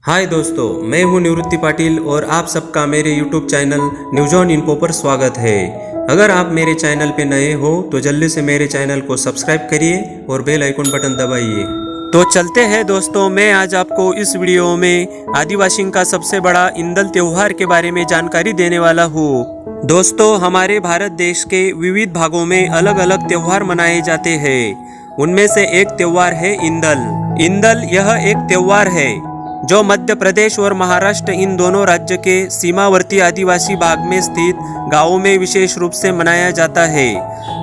हाय दोस्तों, मैं हूं निवृत्ति पाटिल और आप सबका मेरे YouTube channel news on info पर स्वागत है। अगर आप मेरे चैनल पे नए हो तो जल्दी से मेरे चैनल को सब्सक्राइब करिए और बेल आइकन बटन दबाइए। तो चलते हैं दोस्तों, मैं आज आपको इस वीडियो में आदिवासियों का सबसे बड़ा इंदल त्योहार के बारे में जानकारी देने वाला हूँ। दोस्तों, हमारे भारत देश के विविध भागों में अलग अलग त्योहार मनाए जाते हैं। उनमें से एक त्योहार है इंदल। इंदल यह एक त्योहार है जो मध्य प्रदेश और महाराष्ट्र इन दोनों राज्य के सीमावर्ती आदिवासी भाग में स्थित गांवों में विशेष रूप से मनाया जाता है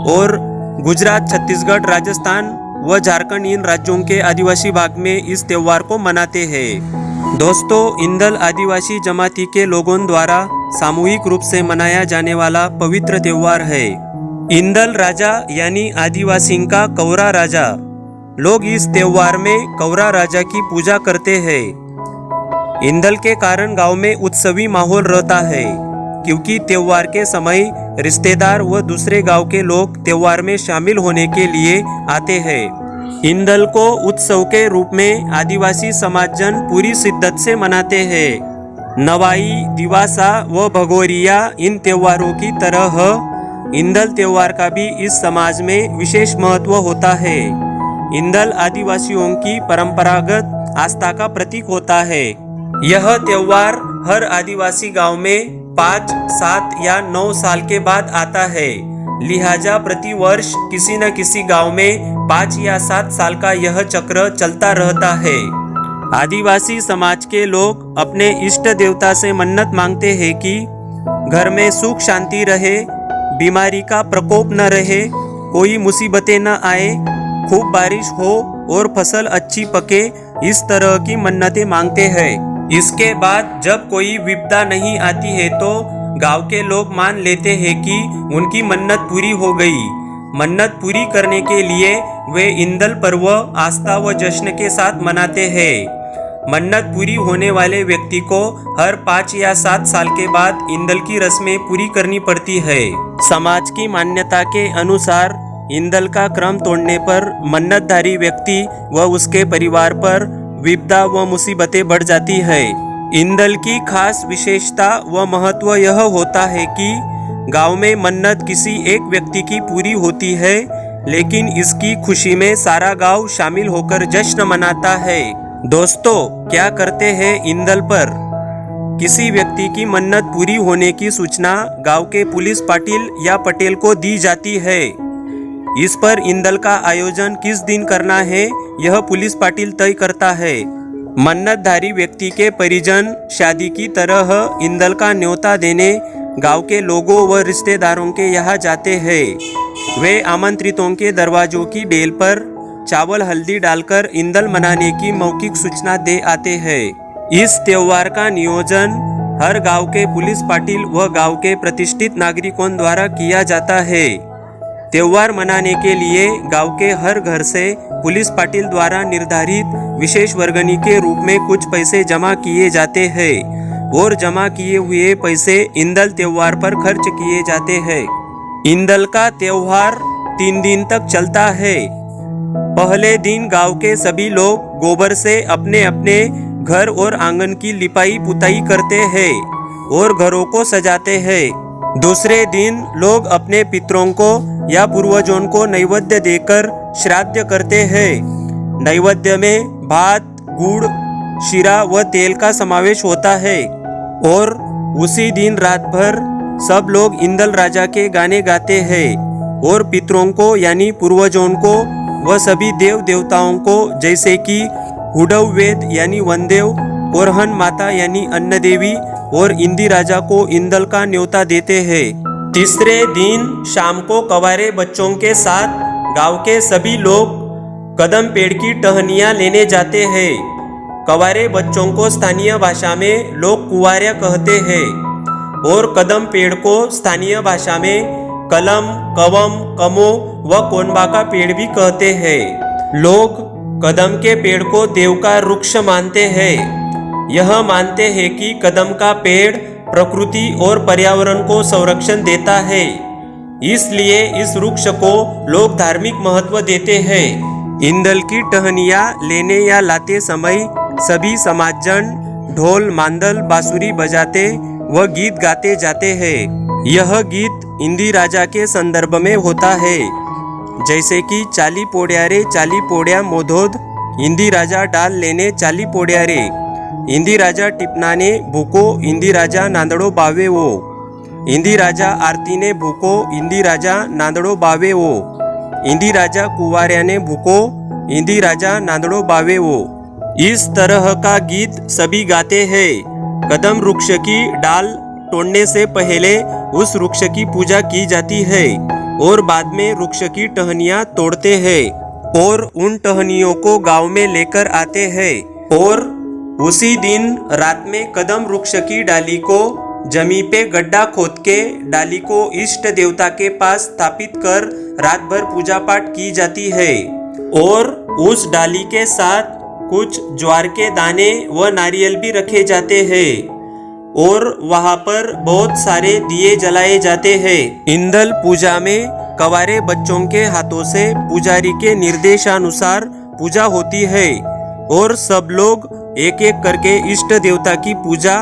और गुजरात, छत्तीसगढ़, राजस्थान व झारखंड इन राज्यों के आदिवासी भाग में इस त्योहार को मनाते हैं। दोस्तों, इंदल आदिवासी जमाती के लोगों द्वारा सामूहिक रूप से मनाया जाने वाला पवित्र त्योहार है। इंदल राजा यानी आदिवासियों का कौरा राजा। लोग इस त्योहार में कौरा राजा की पूजा करते हैं। इंदल के कारण गांव में उत्सवी माहौल रहता है, क्योंकि त्योहार के समय रिश्तेदार व दूसरे गांव के लोग त्योहार में शामिल होने के लिए आते हैं। इंदल को उत्सव के रूप में आदिवासी समाजजन पूरी शिद्दत से मनाते हैं। नवाई, दिवासा व भगोरिया इन त्योहारों की तरह इंदल त्योहार का भी इस समाज में विशेष महत्व होता है। इंदल आदिवासियों की परंपरागत आस्था का प्रतीक होता है। यह त्योहार हर आदिवासी गांव में 5, 7 या 9 साल के बाद आता है। लिहाजा प्रति वर्ष किसी न किसी गांव में 5 या 7 साल का यह चक्र चलता रहता है। आदिवासी समाज के लोग अपने इष्ट देवता से मन्नत मांगते हैं कि घर में सुख शांति रहे, बीमारी का प्रकोप न रहे, कोई मुसीबतें न आए, खूब बारिश हो और फसल अच्छी पके। इस तरह की मन्नतें मांगते हैं। इसके बाद जब कोई विपदा नहीं आती है तो गांव के लोग मान लेते हैं कि उनकी मन्नत पूरी हो गई। मन्नत पूरी करने के लिए वे इंदल पर्व आस्था व जश्न के साथ मनाते हैं। मन्नत पूरी होने वाले व्यक्ति को हर 5 या 7 साल के बाद इंदल की रस्में पूरी करनी पड़ती है। समाज की मान्यता के अनुसार इंदल का क्रम तोड़ने पर मन्नतधारी व्यक्ति व उसके परिवार पर विपदा व मुसीबतें बढ़ जाती है। इंदल की खास विशेषता व महत्व यह होता है कि गांव में मन्नत किसी एक व्यक्ति की पूरी होती है, लेकिन इसकी खुशी में सारा गांव शामिल होकर जश्न मनाता है। दोस्तों, क्या करते हैं इंदल पर? किसी व्यक्ति की मन्नत पूरी होने की सूचना गांव के पुलिस पाटिल या पटेल को दी जाती है। इस पर इंदल का आयोजन किस दिन करना है यह पुलिस पाटिल तय करता है। मन्नतधारी व्यक्ति के परिजन शादी की तरह इंदल का न्योता देने गांव के लोगों व रिश्तेदारों के यहाँ जाते हैं। वे आमंत्रितों के दरवाजों की बेल पर चावल हल्दी डालकर इंदल मनाने की मौखिक सूचना दे आते हैं। इस त्योहार का नियोजन हर गांव के पुलिस पाटिल व गांव के प्रतिष्ठित नागरिकों द्वारा किया जाता है। त्योहार मनाने के लिए गांव के हर घर से पुलिस पाटिल द्वारा निर्धारित विशेष वर्गनी के रूप में कुछ पैसे जमा किए जाते हैं और जमा किए हुए पैसे इंदल त्योहार पर खर्च किए जाते हैं। इंदल का त्योहार 3 दिन तक चलता है। पहले दिन गांव के सभी लोग गोबर से अपने अपने घर और आंगन की लिपाई पुताई करते हैं और घरों को सजाते हैं। दूसरे दिन लोग अपने पितरों को या पूर्वजों को नैवेद्य देकर श्राद्ध करते हैं। नैवेद्य में भात, गुड़, शीरा व तेल का समावेश होता है और उसी दिन रात भर सब लोग इंदल राजा के गाने गाते हैं और पितरों को यानी पूर्वजों को व सभी देव देवताओं को जैसे कि हुडव वेद यानी वनदेव, कोरहन माता यानी अन्न देवी और इंदी राजा को इंदल का न्योता देते हैं। तीसरे दिन शाम को कवारे बच्चों के साथ गांव के सभी लोग कदम पेड़ की टहनियाँ लेने जाते हैं। कवारे बच्चों को स्थानीय भाषा में लोग कुवार्या कहते हैं और कदम पेड़ को स्थानीय भाषा में कलम, कवम, कमो व कोनबा का पेड़ भी कहते हैं। लोग कदम के पेड़ को देव का वृक्ष मानते हैं। यह मानते हैं कि कदम का पेड़ प्रकृति और पर्यावरण को संरक्षण देता है, इसलिए इस वृक्ष को लोग धार्मिक महत्व देते हैं। इंदल की टहनियाँ लेने या लाते समय सभी समाजजन ढोल मांदल बांसुरी बजाते व गीत गाते जाते हैं। यह गीत इंदी राजा के संदर्भ में होता है, जैसे कि चाली पोड्या रे चाली पोड्या मोधोद, इंदी राजा डाल लेने चाली पोड्या रे, इंदी राजा टिपनाने भूको इंदी राजा नांदड़ो बावे वो, इंदी राजा आरतीने भूको इंदी राजा नांदड़ो बावे वो, इंदी राजा कुंवार्याने भूको इंदी राजा नांदड़ो बावे वो। इस तरह का गीत सभी गाते हैं। कदम वृक्ष की डाल तोड़ने से पहले उस वृक्ष की पूजा की जाती है और बाद में वृक्ष की टहनियाँ तोड़ते हैं और उन टहनियों को गांव में लेकर आते हैं और उसी दिन रात में कदम वृक्ष की डाली को जमीन पे गड्ढा खोद के डाली को इष्ट देवता के पास स्थापित कर रात भर पूजा पाठ की जाती है और उस डाली के साथ कुछ ज्वार के दाने व नारियल भी रखे जाते हैं और वहां पर बहुत सारे दिए जलाए जाते हैं। इंदल पूजा में कवारे बच्चों के हाथों से पुजारी के निर्देशानुसार पूजा होती है और सब लोग एक एक करके इष्ट देवता की पूजा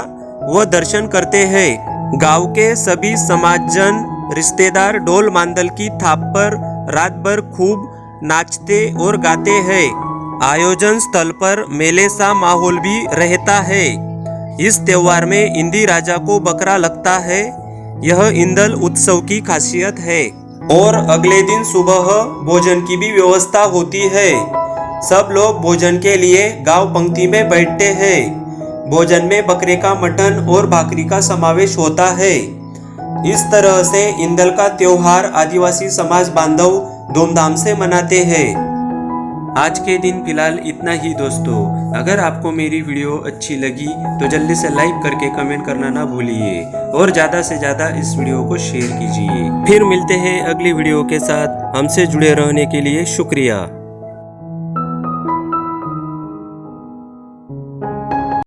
व दर्शन करते हैं। गांव के सभी समाजजन रिश्तेदार ढोल मांदल की थाप पर रात भर खूब नाचते और गाते हैं। आयोजन स्थल पर मेले सा माहौल भी रहता है। इस त्योहार में इंदी राजा को बकरा लगता है। यह इंदल उत्सव की खासियत है और अगले दिन सुबह भोजन की भी व्यवस्था होती है। सब लोग भोजन के लिए गांव पंक्ति में बैठते हैं। भोजन में बकरे का मटन और भाकरी का समावेश होता है। इस तरह से इंदल का त्योहार आदिवासी समाज बांधव धूमधाम से मनाते हैं। आज के दिन फिलहाल इतना ही दोस्तों। अगर आपको मेरी वीडियो अच्छी लगी तो जल्दी से लाइक करके कमेंट करना ना भूलिए और ज़्यादा से ज़्यादा इस वीडियो को शेयर कीजिए। फिर मिलते हैं अगली वीडियो के साथ। हमसे जुड़े रहने के लिए शुक्रिया।